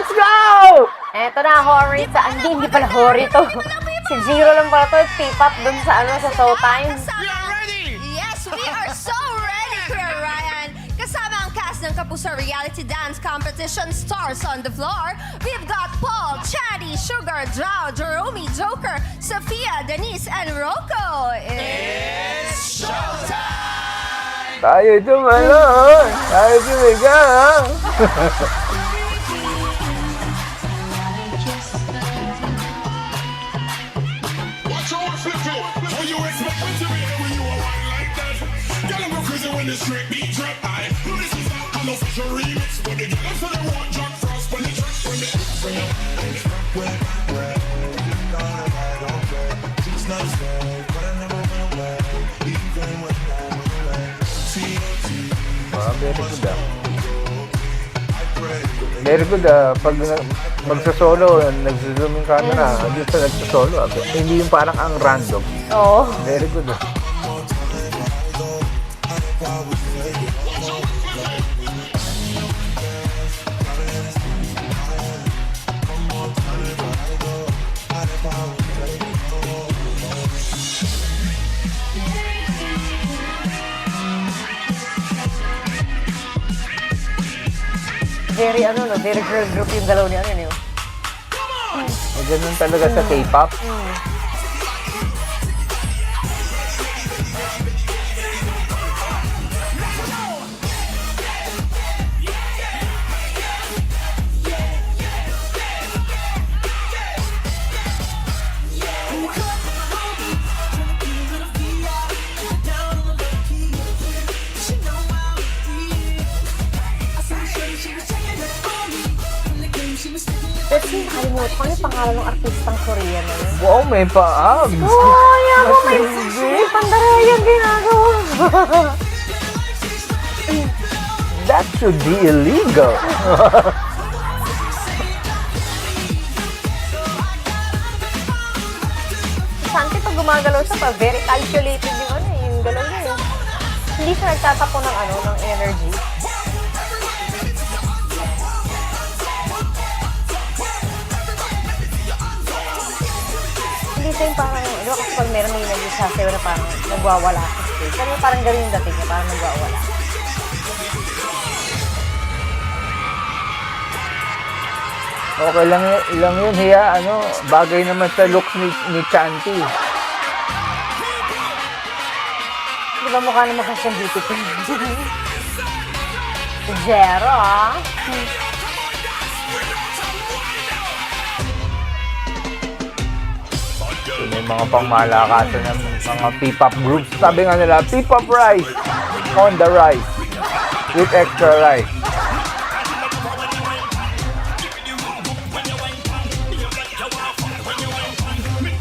Let's go! Eto na, Hori sa... Hindi pala Hori to. Si Jiro lang pala to. P-pop dun sa Showtime. Yes, we are so ready, Kuya Ryan. Kasama ang cast ng Kapuso Reality Dance Competition Stars on the Floor. We've got Paul, Chaddy, Sugar, Drow, Jerome, Joker, Sophia, Denise, and Rocco. It's showtime! Tayo tumalon! Tayo tumigang! Watch out, flip it. How you expect me to be when you are wine like that? Girl, I'm crazy when the straight beat drop. I this is not an official remix, but the girls say they want Jack Frost when the track when the bring it. It's not slow, but I never went away. Even when I went away. Very good ah. Very good ah. Pag magsasolo, nagzo-zoom yung camera, hindi sa nagsasolo ah. Hindi yung parang ang random. Oo. Very good ah. Very very girl group yung galaw niya. Yun. Ganun talaga sa K-pop. Pero nakalimutan ko yung pangalan ng artistang Korean na yun. Wow, may pa-abs! Oh, yan mo, may pandarayan ginagawa. That should be illegal. Santi pag gumagalaw siya pa, very calculated yung galaw niya. Hindi siya nagtatapon ng ng energy. Hindi siya yung parang, kasi pag meron may nag-sasayaw na parang nagwawala sa stage. Pero parang gano'n yung dating niya, parang nagwawala. Okay lang yun, Hiya. Bagay naman sa looks ni Chanty. Di ba mukha naman kasi siyang beautiful? Zero, ah. May mga pangmalakasan ng mga P-pop groups. Sabi nga nila, P-pop rice on the rice with extra rice.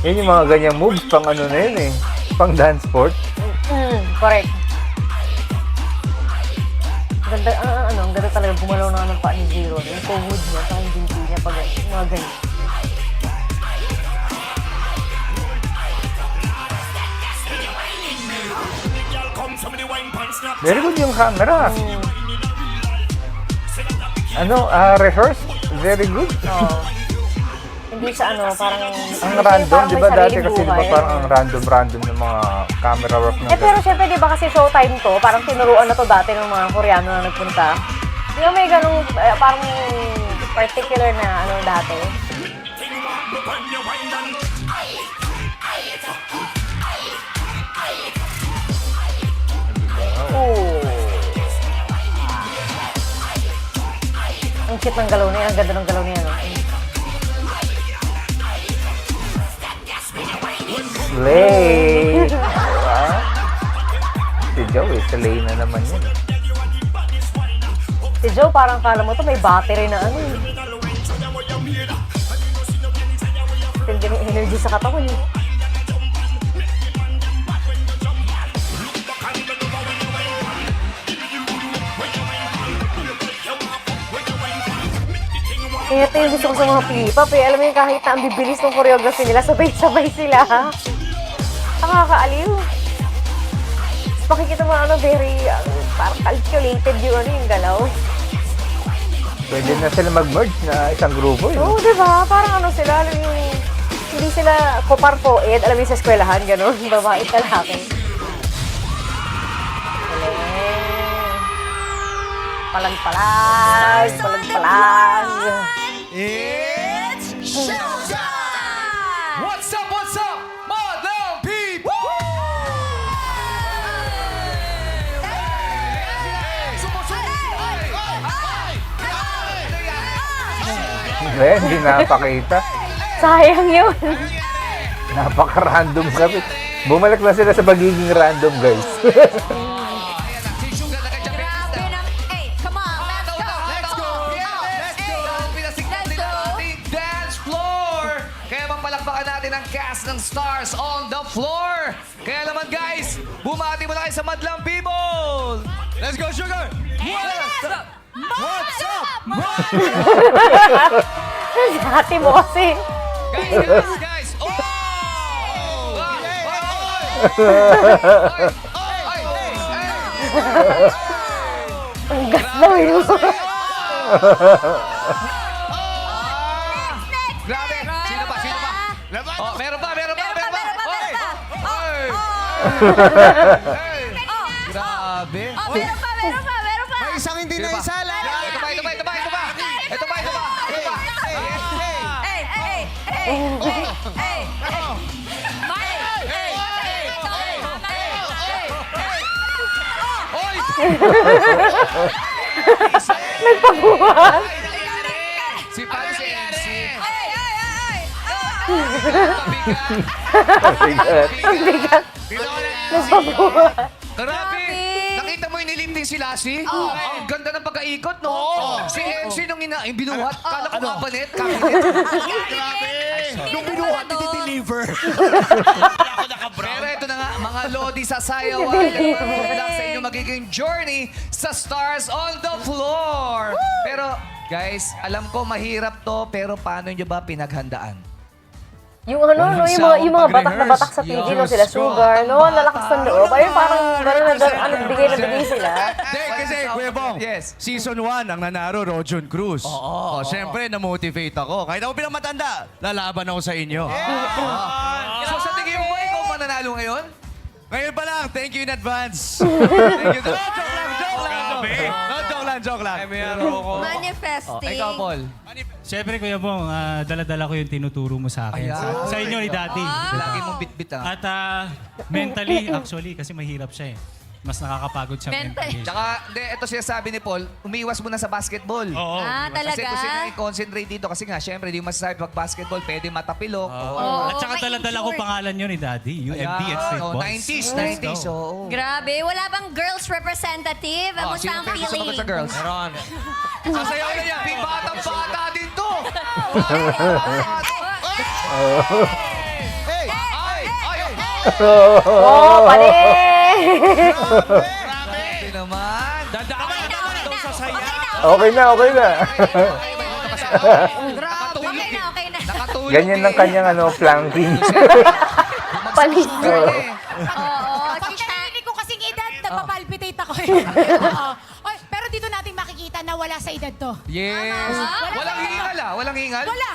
Yun yung mga ganyang moves, pang na yun eh. Pang dance sport. Correct. Ganda, ang ganda talaga gumalaw na ng paa ni Zero. Yung tuhod niya, saka yung binti niya, pag mga ganyan. Very good yung camera. Rehearse? Very good. Oo. Hindi siya parang... Ang random, di ba dati kasi parang ang random ng mga camera work ng pero syempre di ba kasi Showtime to, parang tinuruan na to dati ng mga Koreano na nagpunta. Di ba may ganung parang particular na dati? Ang cute ng galaw niya, ang ganda ng galaw niya, no? Slay! Diba? Si Joe slay na naman yun. Si Joe, parang kala mo to may battery na Hindi may energy sa katawan niya. Kaya ito yung gusto ko sa mga P-pop eh. Alam mo yung kahit na ang bibilis ng choreography nila, sabay-sabay sila. Nakakaaliw. Makikita mo very, parang calculated yung galaw. Pwede na sila mag-merge na isang grupo. Oo, di ba? Parang ano sila, alam yung hindi sila kopar-poed, alam yung sa eskwelahan, gano'n, babae at lalaki. Palag-palag, palag-palag. It's Showtime! What's up, Madlang People? Hindi napakita. Sayang yun. Napaka-random kami. Bumalik na sila sa pagiging random, guys. Si Sugar na kanya Grabe na. Hey, come on, let's go! Let's go! Pinasignal din ang ating dance floor. Kaya mapalakpakan natin ang cast ng Stars on the Floor. Kaya naman guys, bumati mo na kayo sa Madlang People. Let's go, Sugar! What's up? What's up? Si ate mo kasi. Guys! Oh! Ang gas daw yun. Grabe! Sino pa? Oh, meron pa! Meron pa! Oy! Grabe! Oh, meron pa! May isang hindi na isala. Ito pa! Oy! Nagpabuhat. Si Paano si MC? Ang bigat. Nagpabuhat. Grabe! Nakita mo yung nilifting si Lassie? Ang ganda ng pagkaikot, no? Si MC nung binuhat, kala ko kapanet, Nung binuhat, deliver. Pero ito na nga, mga Lodi sa sayawan. Good luck sa inyong magiging journey sa Stars on the Floor. Pero, guys, alam ko mahirap to, pero paano nyo ba pinaghandaan? Yung ano, no, yung mga batak na batak sa TV, no, sila Sugar, no, nalakas ng loob. Ayun, parang gano'n na bigay sila. Hindi, kasi Kuya Bong, Yes. Season 1 ang nanaro, Rojon Cruz. Oo. Siyempre, na-motivate ako. Kahit ako pinakamatanda, lalaban ako sa inyo. So sa tingin mo ba ikaw mananalo ngayon? Ngayon pa lang, thank you in advance. Thank you. Joke lang. Manifesting. Ikaw, Paul. Siyempre, Kuya Bong, dala-dala ko yung tinuturo mo sa akin. Ayan. Sa inyo ni Daddy. Lagi mong bitbit, ah. At mentally, actually, kasi mahirap siya eh. Mas nakakapagod siya mentally. Tsaka, ito siya sabi ni Paul, umiiwas muna sa basketball. Oo. Talaga? Kasi gusto niya i-concentrate dito kasi nga, syempre, di mo masasabi pag basketball, pwede matapilok. At saka dala-dala ko pangalan yun ni Daddy. UMD and Street Oh, Boys. 90s, oo. Grabe, wala bang girls representative? Oh, Kamusta sino ang kayo sumagot feeling? sa girls? Meron. Sasayaw na yan. May batang-bata din to. Oh, pare! Grabe naman. Dadaan na naman daw sa saya. Okay na. Okay na. Nakatulog Ganyan ng kanyang flanking. Panis. Oo, Sarili ko kasing edad, nagpapalpitate ako eh. Oo. Oy, pero dito natin makikita na wala sa edad to. Yes. Walang hingal ah. Walang hingal? Wala!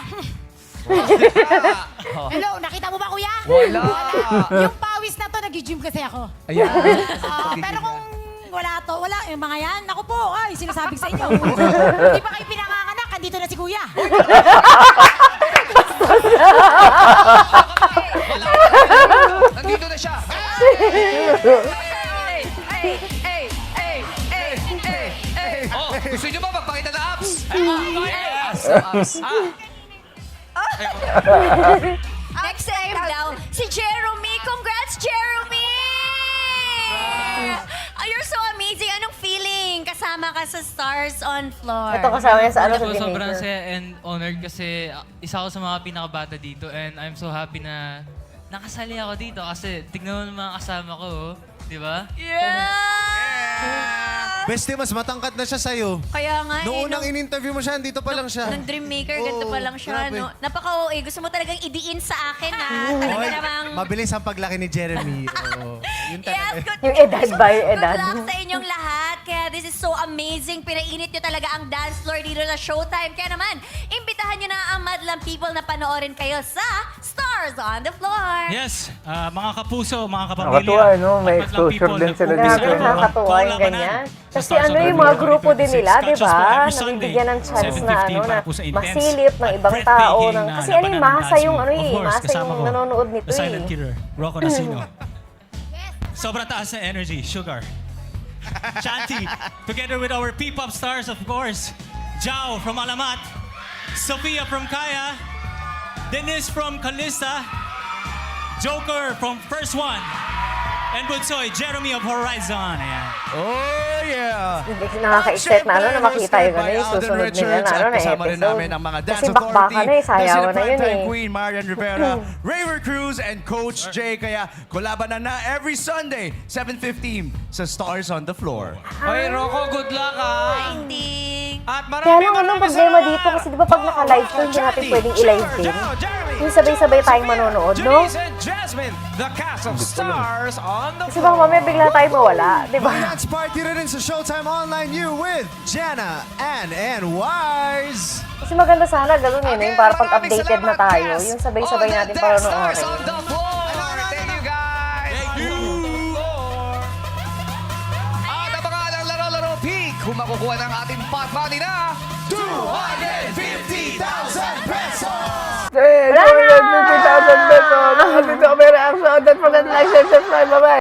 Hello, nakita mo ba kuya? Wala. Yung pawis na to, nag-gym kasi ako. Ayan. Pero kung wala to, wala. Yung mga yan, naku po, ay, sinasabi ko sa inyo. Hindi pa kayo pinanganganak, andito na si kuya. Nandito na siya. Oh, gusto niyo ba magpakita na abs? Abs. Next time daw, si Jeremy. Congrats, Jeremy! You're so amazing. Anong feeling kasama ka sa Stars on Floor? Ito kasama niya sa ano sa Ako sobrang Maker. saya and honored kasi isa ako sa mga pinakabata dito and I'm so happy na nakasali ako dito kasi tignan mo ng mga kasama ko, oh. Di ba? Yeah! Beste, mas matangkad na siya sa'yo. Kaya nga Noong unang nung- in-interview mo siya, dito pa lang siya. Nung Dreammaker, ganito pa lang siya. grabe. No? Napaka-OA. Gusto mo talagang idiin sa akin, ha? Talaga namang... Mabilis ang paglaki ni Jeremy. Oo. Yun Yes, talaga. good, Yung edad ba? Yung edad? good luck sa inyong lahat. Kaya this is so amazing. Pinainit nyo talaga ang dance floor dito na Showtime. Kaya naman, imbitahan nyo na ang madlang people na panoorin kayo sa Stars on the Floor. Yes, mga kapuso, mga kapamilya. Nakakatuwa, no? May at madlang exposure people din na sila pupunta dito. Grabe, sa nakakatuwa yung Kolabanan ganyan. sa Kasi Stars ano on the yung mga Floor grupo din 2026. nila, di Catch us po ba? every Sunday, Nabibigyan ng chance na 7:15 ano na para po sa intense masilip ng at ibang tao. breathtaking na Kasi ano labanan yung ng masa dance yung move. ano Of eh, course, masa kasama yung ko, nanonood nito The Silent eh. Killer, Rocco Nacino. Sobrang taas na energy, Sugar. Shanti, together with our P-pop stars, of course. Jao from Alamat, Sophia from Kaya, Dennis from Kalista, Joker from First One, and Bunsoy, Jeremy of Horizon. Ayan. Oh, yeah. Nakaka-excite na ano na makita yung ano yung susunod nila na ano na Kasama rin namin episode. ang mga dance Kasi bakbakan na eh, sayawan na yun eh. Queen Marian Rivera, Raver Cruz, and Coach Jay. Kaya kulabanan na every Sunday, 7:15 sa Stars on the Floor. Okay, Rocco, good luck ah. Fighting! At Kaya lang anong problema dito kasi di ba pag naka-live to, hindi natin pwedeng i-live din. Yung sabay-sabay tayong manonood, no? Janice and Jasmine, the cast of Stars on the Kasi baka mamaya bigla tayo mawala, di ba? Dance Party rin sa Showtime Online You with Jana, Ann, and Wise. Kasi maganda sana ganun yun, yung para pag updated na tayo, yung sabay-sabay natin Stars panonoorin. on the floor. Thank you guys. Thank you. At ang mga laro-laro peak, kung makukuha ng ating pot money na 250,000 pesos! Hey, 250,000 pesos! Dito kami reaction. Don't forget to like, share, subscribe. Bye-bye!